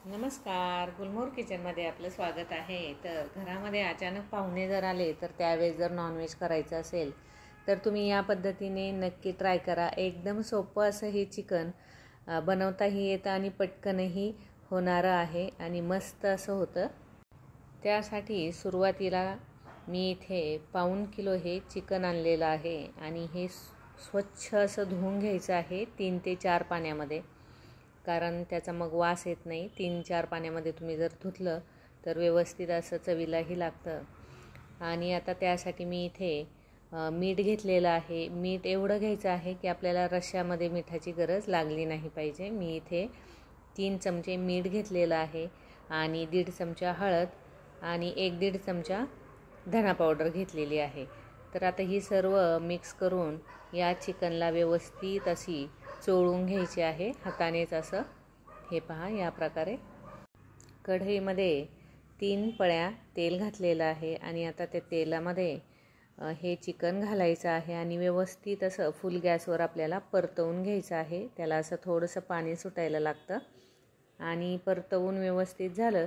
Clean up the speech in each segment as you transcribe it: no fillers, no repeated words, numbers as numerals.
नमस्कार, गुलमोहर किचनमध्ये आपलं स्वागत आहे. तर घरामध्ये अचानक पाहुणे जर आले तर त्यावेळेस जर नॉनव्हेज करायचं असेल तर तुम्ही या पद्धतीने नक्की ट्राय करा. एकदम सोपं असं हे चिकन बनवताही येतं आणि पटकनही होणारं आहे आणि मस्त असं होतं. त्यासाठी सुरुवातीला मी इथे 1.5 किलो हे चिकन आणलेलं आहे आणि हे स्वच्छ असं धुवून घ्यायचं आहे 3 ते 4 पाण्यामध्ये, कारण त्याचा मग वास येत नाही. 3-4 पाण्यामध्ये तुम्ही जर धुतलं तर व्यवस्थित असं चवीलाही लागतं. आणि आता त्यासाठी मी इथे मीठ घेतलेलं आहे. मीठ एवढं घ्यायचं आहे की आपल्याला रश्श्यामध्ये मिठाची गरज लागली नाही पाहिजे. मी इथे 3 चमचे मीठ घेतलेलं आहे आणि 1.5 चमचा हळद आणि 1-1.5 चमचा धना पावडर घेतलेली आहे. तर आता ही सर्व मिक्स करून या चिकनला व्यवस्थित अशी चोळून घ्यायची आहे हातानेच असं. हे पहा, या प्रकारे कढईमध्ये 3 पळ्या तेल घातलेलं आहे आणि आता त्या तेलामध्ये हे चिकन घालायचं आहे आणि व्यवस्थित असं फुल गॅसवर आपल्याला परतवून घ्यायचं आहे. त्याला असं थोडंसं पाणी सुटायला लागतं आणि परतवून व्यवस्थित झालं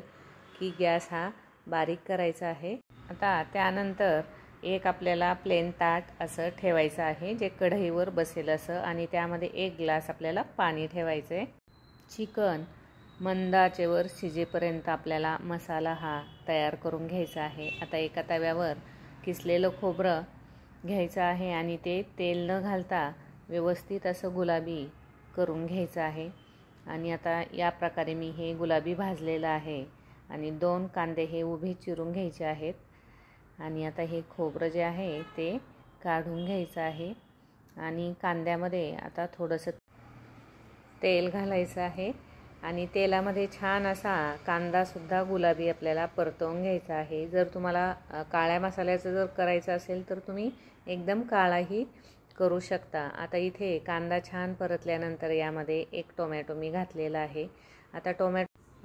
की गॅस हा बारीक करायचा आहे. आता त्यानंतर एक आपल्याला प्लेन ताट असं ठेवायचं आहे जे कढईवर बसेल असं, आणि त्यामध्ये 1 ग्लास आपल्याला पाणी ठेवायचं आहे. चिकन मंद आचेवर शिजेपर्यंत आपल्याला मसाला हा तयार करून घ्यायचा आहे. आता एका तव्यावर किसलेलं खोबरं घ्यायचं आहे आणि ते तेल न घालता व्यवस्थित असं गुलाबी करून घ्यायचं आहे. आणि आता या प्रकारे मी हे गुलाबी भाजलेलं आहे आणि 2 कांदे हे उभे चिरून घ्यायचे आहेत. आणि आता हे खोबरं जे आहे ते काढून घ्यायचं आहे आणि कांद्यामध्ये आता थोडंसं तेल घालायचं आहे आणि तेलामध्ये छान असा कांदासुद्धा गुलाबी आपल्याला परतवून घ्यायचा आहे. जर तुम्हाला काळ्या मसाल्याचं जर करायचं असेल तर तुम्ही एकदम काळाही करू शकता. आता इथे कांदा छान परतल्यानंतर यामध्ये 1 टोमॅटो मी घातलेला आहे.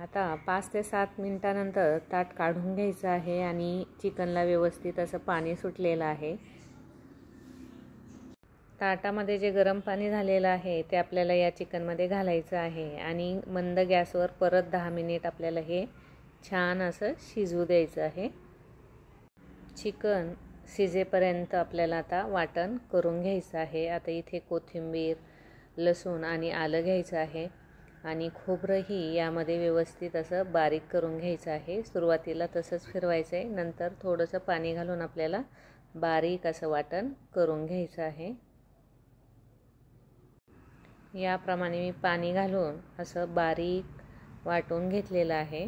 आता 5 ते 7 मिनिटानंतर ताट काढून घ्यायचं आहे आणि चिकनला व्यवस्थित असं पाणी सुटलेलं आहे. ताटामध्ये जे गरम पाणी झालेलं आहे ते आपल्याला या चिकनमध्ये घालायचं आहे आणि मंद गॅसवर परत 10 मिनिट आपल्याला हे छान असं शिजवू द्यायचं आहे. चिकन शिजेपर्यंत आपल्याला आता वाटण करून घ्यायचं आहे. आता इथे कोथिंबीर, लसूण आणि आलं घ्यायचं आहे आणि खोबरंही यामध्ये व्यवस्थित असं बारीक करून घ्यायचं आहे. सुरुवातीला तसंच फिरवायचं आहे, नंतर थोडंसं पाणी घालून आपल्याला बारीक असं वाटण करून घ्यायचं आहे. याप्रमाणे मी पाणी घालून असं बारीक वाटून घेतलेलं आहे.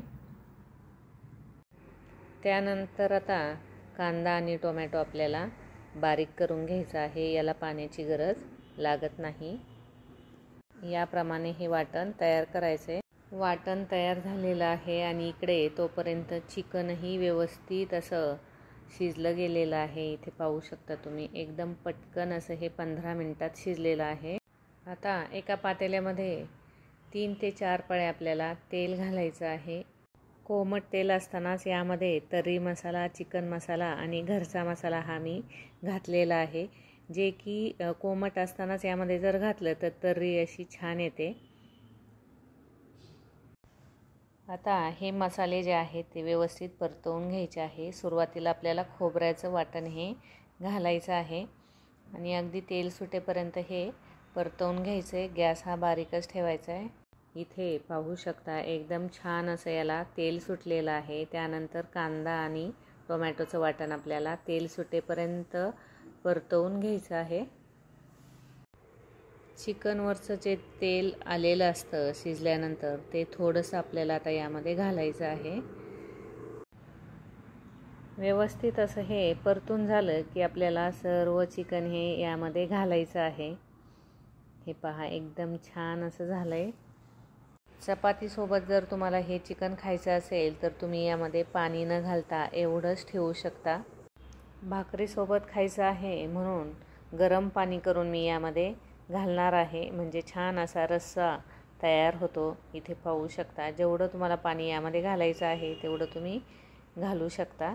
त्यानंतर आता कांदा आणि टोमॅटो आपल्याला बारीक करून घ्यायचा आहे. याला पाण्याची गरज लागत नाही. याप्रमाणे हे वाटण तयार करायचं आहे. वाटण तयार झालेलं आहे आणि इकडे तोपर्यंत चिकनही व्यवस्थित असं शिजलं गेलेलं आहे. इथे पाहू शकता तुम्ही, एकदम पटकन असं हे 15 मिनिटात शिजलेलं आहे. आता एका पातेल्यामध्ये 3 ते 4 पळ्या आपल्याला तेल घालायचं आहे. कोमट तेल असतानाच यामध्ये तर्री मसाला, चिकन मसाला आणि घरचा मसाला हा मी घातलेला आहे, जे की कोमट असतानाच यामध्ये जर घातलं तर तर्री अशी छान येते. आता हे मसाले जे आहेत ते व्यवस्थित परतवून घ्यायचे आहे. सुरुवातीला आपल्याला खोबऱ्याचं वाटण हे घालायचं आहे आणि अगदी तेल सुटेपर्यंत हे परतवून घ्यायचं आहे. गॅस हा बारीकच ठेवायचा आहे. इथे पाहू शकता एकदम छान असं याला तेल सुटलेलं आहे. त्यानंतर कांदा आणि टोमॅटोचं वाटण आपल्याला तेल सुटेपर्यंत परतवून घ्यायचं आहे. चिकनवरचं जे तेल आलेलं असतं शिजल्यानंतर ते थोडंसं आपल्याला आता यामध्ये घालायचं आहे. व्यवस्थित असं हे परतून झालं की आपल्याला सर्व चिकन हे यामध्ये घालायचं आहे. हे पहा, एकदम छान असं झालं आहे. चपातीसोबत जर तुम्हाला हे चिकन खायचं असेल तर तुम्ही यामध्ये पाणी न घालता एवढंच ठेवू शकता. भाकरीसोबत खायचं आहे म्हणून गरम पाणी करून मी यामध्ये घालणार आहे, म्हणजे छान असा रस्सा तयार होतो. इथे पाहू शकता, जेवढं तुम्हाला पाणी यामध्ये घालायचं आहे तेवढं तुम्ही घालू शकता.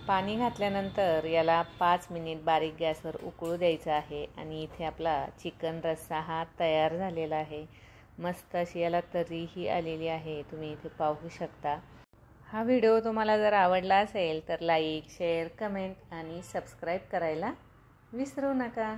पाणी घातल्यानंतर याला 5 मिनिट बारीक गॅसवर उकळू द्यायचं आहे आणि इथे आपला चिकन रस्सा हा तयार झालेला आहे. मस्त अशी याला तरीही आलेली आहे, तुम्ही इथे पाहू शकता। हा व्हिडिओ तुम्हाला जर आवडला असेल तर लाईक, शेअर, कमेंट आणि सबस्क्राईब करायला विसरू नका।